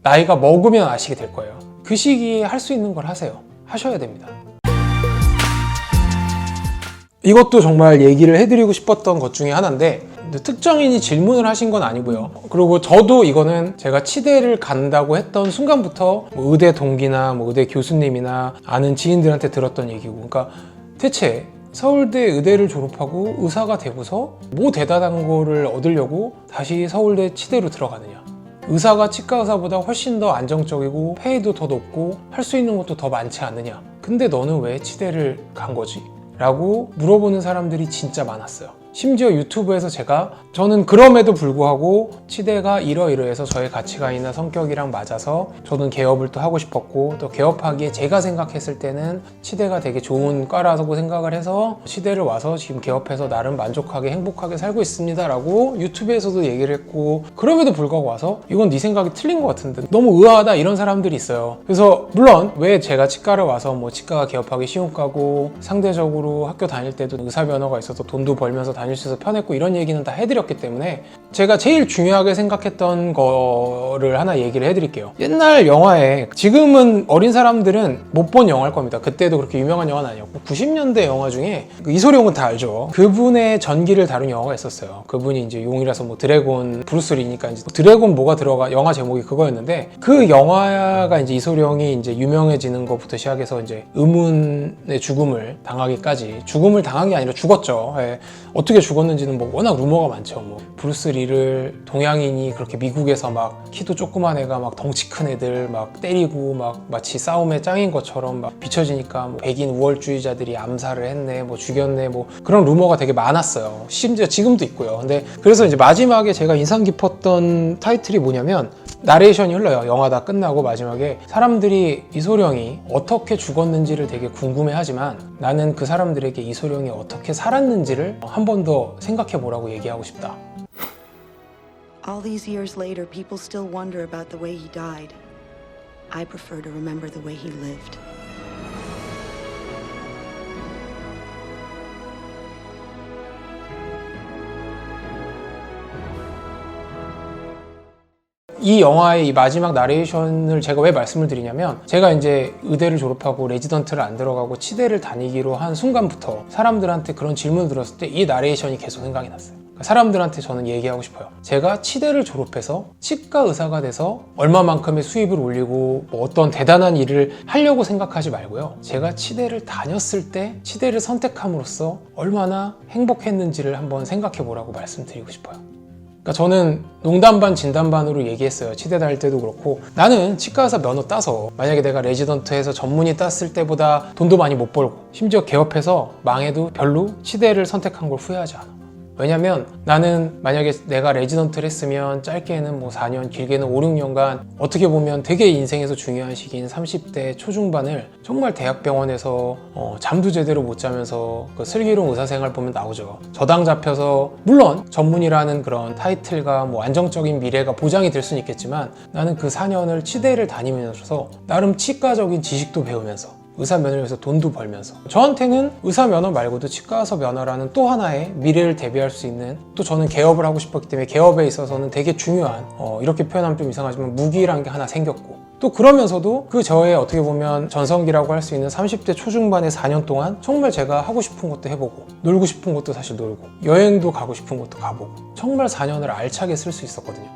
나이가 먹으면 아시게 될 거예요. 그 시기에 할 수 있는 걸 하세요. 하셔야 됩니다. 이것도 정말 얘기를 해드리고 싶었던 것 중에 하나인데, 특정인이 질문을 하신 건 아니고요. 그리고 저도 이거는 제가 치대를 간다고 했던 순간부터 뭐 의대 동기나 뭐 의대 교수님이나 아는 지인들한테 들었던 얘기고, 그러니까 대체 서울대 의대를 졸업하고 의사가 되고서 뭐 대단한 거를 얻으려고 다시 서울대 치대로 들어가느냐. 의사가 치과 의사보다 훨씬 더 안정적이고 페이도 더 높고 할 수 있는 것도 더 많지 않느냐. 근데 너는 왜 치대를 간 거지? 라고 물어보는 사람들이 진짜 많았어요. 심지어 유튜브에서 저는 그럼에도 불구하고 치대가 이러이러해서 저의 가치관이나 성격이랑 맞아서 저는 개업을 또 하고 싶었고, 또 개업하기에 제가 생각했을 때는 치대가 되게 좋은 과라고 생각을 해서 치대를 와서 지금 개업해서 나름 만족하게 행복하게 살고 있습니다 라고 유튜브에서도 얘기를 했고, 그럼에도 불구하고 와서 이건 네 생각이 틀린 것 같은데 너무 의아하다 이런 사람들이 있어요. 그래서 물론 왜 제가 치과를 와서 뭐 치과가 개업하기 쉬운 과고 상대적으로 학교 다닐 때도 의사 면허가 있어서 돈도 벌면서 다닐 수 있어서 편했고 이런 얘기는 다 해드렸기 때문에 제가 제일 중요하게 생각했던 거를 하나 얘기를 해드릴게요. 옛날 영화에, 지금은 어린 사람들은 못 본 영화일 겁니다. 그때도 그렇게 유명한 영화는 아니었고 90년대 영화 중에 이소룡은 다 알죠. 그분의 전기를 다룬 영화가 있었어요. 그분이 이제 용이라서 뭐 드래곤 브루스리니까 이제 드래곤 뭐가 들어가, 영화 제목이 그거였는데, 그 영화가 이제 이소룡이 이제 유명해지는 것부터 시작해서 이제 의문의 죽음을 당하기까지, 죽음을 당한 게 아니라 죽었죠. 예. 어떻게 죽었는지는 뭐 워낙 루머가 많죠. 뭐 브루스 리를 동양인이 그렇게 미국에서 막 키도 조그만 애가 막 덩치 큰 애들 막 때리고 막 마치 싸움의 짱인 것처럼 막 비춰지니까 뭐 백인 우월주의자들이 암살을 했네, 뭐 죽였네, 뭐 그런 루머가 되게 많았어요. 심지어 지금도 있고요. 근데 그래서 이제 마지막에 제가 인상 깊었던 타이틀이 뭐냐면, 나레이션이 흘러요. 영화 다 끝나고 마지막에 사람들이 이소룡이 어떻게 죽었는지를 되게 궁금해하지만 나는 그 사람들에게 이소룡이 어떻게 살았는지를 한 번 더 생각해 보라고 얘기하고 싶다. All these years later, people still wonder about the way he died. I prefer to remember the way he lived. 이 영화의 이 마지막 나레이션을 제가 왜 말씀을 드리냐면, 제가 이제 의대를 졸업하고 레지던트를 안 들어가고 치대를 다니기로 한 순간부터 사람들한테 그런 질문을 들었을 때 이 나레이션이 계속 생각이 났어요. 사람들한테 저는 얘기하고 싶어요. 제가 치대를 졸업해서 치과 의사가 돼서 얼마만큼의 수입을 올리고 뭐 어떤 대단한 일을 하려고 생각하지 말고요. 제가 치대를 다녔을 때 치대를 선택함으로써 얼마나 행복했는지를 한번 생각해 보라고 말씀드리고 싶어요. 그러니까 저는 농담 반 진담 반으로 얘기했어요. 치대 다닐 때도 그렇고, 나는 치과의사 면허 따서 만약에 내가 레지던트해서 전문의 땄을 때보다 돈도 많이 못 벌고 심지어 개업해서 망해도 별로 치대를 선택한 걸 후회하지 않아. 왜냐면 나는 만약에 내가 레지던트를 했으면 짧게는 뭐 4년, 길게는 5, 6년간 어떻게 보면 되게 인생에서 중요한 시기인 30대 초중반을 정말 대학병원에서 잠도 제대로 못 자면서 그 슬기로운 의사생활 보면 나오죠. 저당 잡혀서, 물론 전문의라는 그런 타이틀과 뭐 안정적인 미래가 보장이 될 수는 있겠지만, 나는 그 4년을 치대를 다니면서 나름 치과적인 지식도 배우면서 의사 면허를 위해서 돈도 벌면서, 저한테는 의사 면허 말고도 치과의사 면허라는 또 하나의 미래를 대비할 수 있는, 또 저는 개업을 하고 싶었기 때문에 개업에 있어서는 되게 중요한, 이렇게 표현하면 좀 이상하지만 무기라는 게 하나 생겼고, 또 그러면서도 그 저의 어떻게 보면 전성기라고 할 수 있는 30대 초중반의 4년 동안 정말 제가 하고 싶은 것도 해보고 놀고 싶은 것도 사실 놀고 여행도 가고 싶은 것도 가보고 정말 4년을 알차게 쓸 수 있었거든요.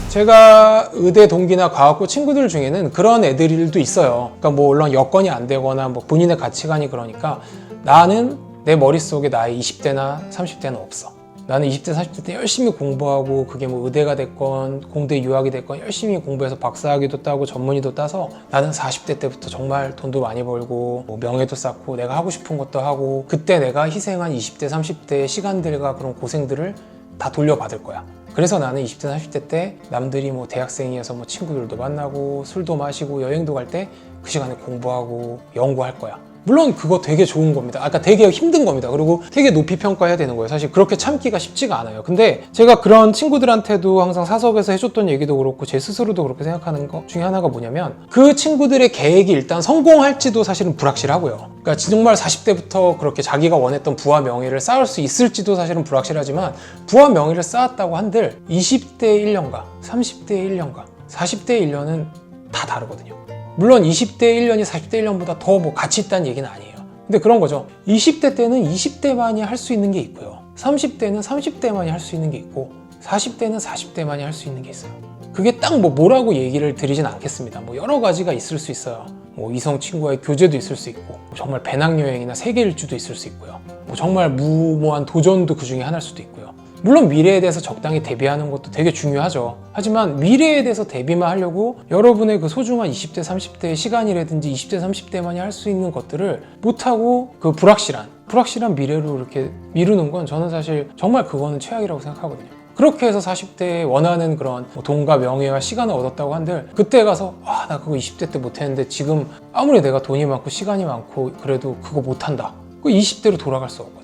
제가 의대 동기나 과학고 친구들 중에는 그런 애들도 있어요. 그러니까 뭐 물론 여건이 안 되거나 뭐 본인의 가치관이 그러니까, 나는 내 머릿속에 나의 20대나 30대는 없어. 나는 20대, 30대 때 열심히 공부하고, 그게 뭐 의대가 됐건 공대 유학이 됐건 열심히 공부해서 박사학위도 따고 전문의도 따서 나는 40대 때부터 정말 돈도 많이 벌고 뭐 명예도 쌓고 내가 하고 싶은 것도 하고, 그때 내가 희생한 20대, 30대의 시간들과 그런 고생들을 다 돌려받을 거야. 그래서 나는 20대, 30대 때 남들이 뭐 대학생이어서 뭐 친구들도 만나고 술도 마시고 여행도 갈 때 그 시간에 공부하고 연구할 거야. 물론 그거 되게 좋은 겁니다. 아까 되게 힘든 겁니다. 그리고 되게 높이 평가해야 되는 거예요. 사실 그렇게 참기가 쉽지가 않아요. 근데 제가 그런 친구들한테도 항상 사석에서 해줬던 얘기도 그렇고 제 스스로도 그렇게 생각하는 것 중에 하나가 뭐냐면 그 친구들의 계획이 일단 성공할지도 사실은 불확실하고요. 그러니까 정말 40대부터 그렇게 자기가 원했던 부와 명예를 쌓을 수 있을지도 사실은 불확실하지만 부와 명예를 쌓았다고 한들 20대 1년과 30대 1년과 40대 1년은 다 다르거든요. 물론 20대 1년이 40대 1년보다 더 뭐 가치 있다는 얘기는 아니에요. 근데 그런 거죠. 20대 때는 20대만이 할 수 있는 게 있고요. 30대는 30대만이 할 수 있는 게 있고 40대는 40대만이 할 수 있는 게 있어요. 그게 딱 뭐라고 얘기를 드리진 않겠습니다. 뭐 여러 가지가 있을 수 있어요. 뭐 이성 친구와의 교제도 있을 수 있고 정말 배낭여행이나 세계 일주도 있을 수 있고요. 뭐 정말 무모한 도전도 그 중에 하나일 수도 있고요. 물론 미래에 대해서 적당히 대비하는 것도 되게 중요하죠. 하지만 미래에 대해서 대비만 하려고 여러분의 그 소중한 20대, 30대의 시간이라든지 20대, 30대만이 할 수 있는 것들을 못하고 그 불확실한 미래로 이렇게 미루는 건 저는 사실 정말 그거는 최악이라고 생각하거든요. 그렇게 해서 40대에 원하는 그런 돈과 명예와 시간을 얻었다고 한들 그때 가서 나 그거 20대 때 못했는데 지금 아무리 내가 돈이 많고 시간이 많고 그래도 그거 못한다. 그 20대로 돌아갈 수 없거든요.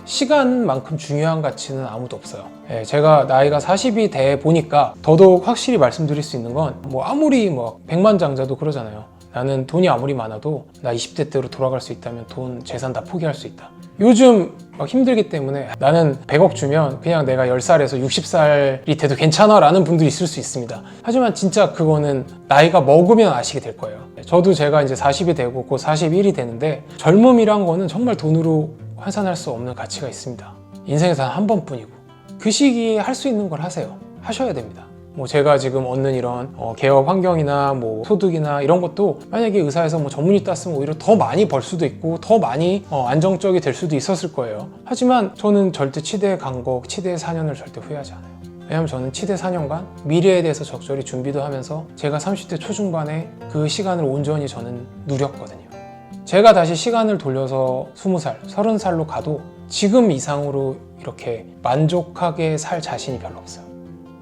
시간만큼 중요한 가치는 아무도 없어요. 제가 나이가 40이 돼 보니까 더더욱 확실히 말씀드릴 수 있는 건 뭐 아무리 뭐 백만장자도 그러잖아요. 나는 돈이 아무리 많아도 나 20대 때로 돌아갈 수 있다면 돈, 재산 다 포기할 수 있다. 요즘 막 힘들기 때문에 나는 100억 주면 그냥 내가 10살에서 60살이 돼도 괜찮아 라는 분들이 있을 수 있습니다. 하지만 진짜 그거는 나이가 먹으면 아시게 될 거예요. 저도 제가 이제 40이 되고 곧 41이 되는데 젊음이란 거는 정말 돈으로 환산할 수 없는 가치가 있습니다. 인생에서 단 한 번뿐이고 그 시기에 할 수 있는 걸 하세요. 하셔야 됩니다. 뭐 제가 지금 얻는 이런 개업 환경이나 뭐 소득이나 이런 것도 만약에 의사에서 뭐 전문의 땄으면 오히려 더 많이 벌 수도 있고 더 많이 안정적이 될 수도 있었을 거예요. 하지만 저는 절대 치대에 간 거, 치대 4년을 절대 후회하지 않아요. 왜냐면 저는 치대 4년간 미래에 대해서 적절히 준비도 하면서 제가 30대 초중반에 그 시간을 온전히 저는 누렸거든요. 제가 다시 시간을 돌려서 20살, 30살로 가도 지금 이상으로 이렇게 만족하게 살 자신이 별로 없어요.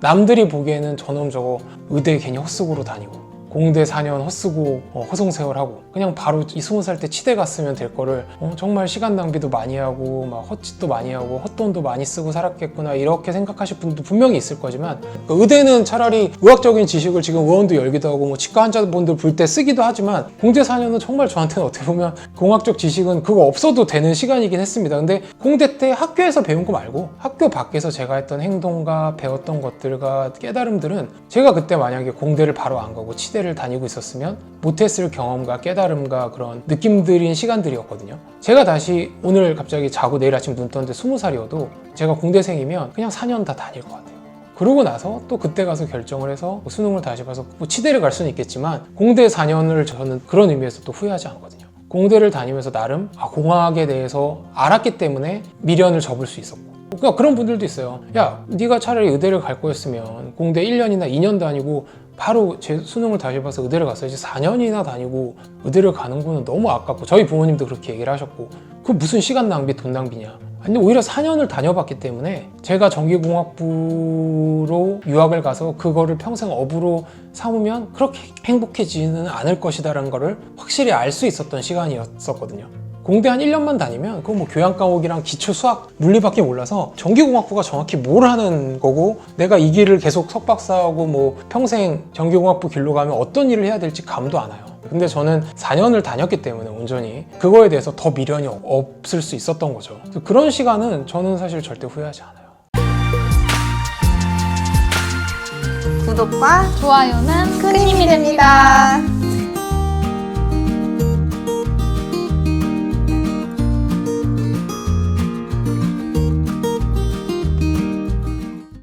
남들이 보기에는 저놈 저거 의대 괜히 헛쓰고로 다니고 공대 4년 헛쓰고 허송세월하고 그냥 바로 이 20살 때 치대 갔으면 될 거를 정말 시간 낭비도 많이 하고 막 헛짓도 많이 하고 헛돈도 많이 쓰고 살았겠구나 이렇게 생각하실 분도 분명히 있을 거지만 의대는 차라리 의학적인 지식을 지금 의원도 열기도 하고 뭐 치과 환자분들 볼 때 쓰기도 하지만 공대 4년은 정말 저한테는 어떻게 보면 공학적 지식은 그거 없어도 되는 시간이긴 했습니다. 근데 공대 때 학교에서 배운 거 말고 학교 밖에서 제가 했던 행동과 배웠던 것들과 깨달음들은 제가 그때 만약에 공대를 바로 안 가고 치대를 다니고 있었으면 못했을 경험과 깨달음과 그런 느낌들인 시간들이었거든요. 제가 다시 오늘 갑자기 자고 내일 아침 눈 떴는데 20살이어도 제가 공대생이면 그냥 4년 다 다닐 것 같아요. 그러고 나서 또 그때 가서 결정을 해서 수능을 다시 봐서 뭐 치대를 갈 수는 있겠지만 공대 4년을 저는 그런 의미에서 또 후회하지 않거든요. 공대를 다니면서 나름 공학에 대해서 알았기 때문에 미련을 접을 수 있었고 그러니까 그런 분들도 있어요. 야, 네가 차라리 의대를 갈 거였으면 공대 1년이나 2년 다니고 바로 제 수능을 다시 봐서 의대를 갔어야지 4년이나 다니고 의대를 가는 거는 너무 아깝고 저희 부모님도 그렇게 얘기를 하셨고 그 무슨 시간 낭비 돈 낭비냐. 근데 오히려 4년을 다녀봤기 때문에 제가 전기공학부로 유학을 가서 그거를 평생 업으로 삼으면 그렇게 행복해지지는 않을 것이다라는 거를 확실히 알 수 있었던 시간이었었거든요. 공대 한 1년만 다니면 그거 뭐 교양 과목이랑 기초 수학, 물리밖에 몰라서 전기공학부가 정확히 뭘 하는 거고 내가 이 길을 계속 석박사하고 뭐 평생 전기공학부 길로 가면 어떤 일을 해야 될지 감도 안 와요. 근데 저는 4년을 다녔기 때문에 온전히 그거에 대해서 더 미련이 없을 수 있었던 거죠. 그런 시간은 저는 사실 절대 후회하지 않아요. 구독과 좋아요는 큰 힘이 됩니다.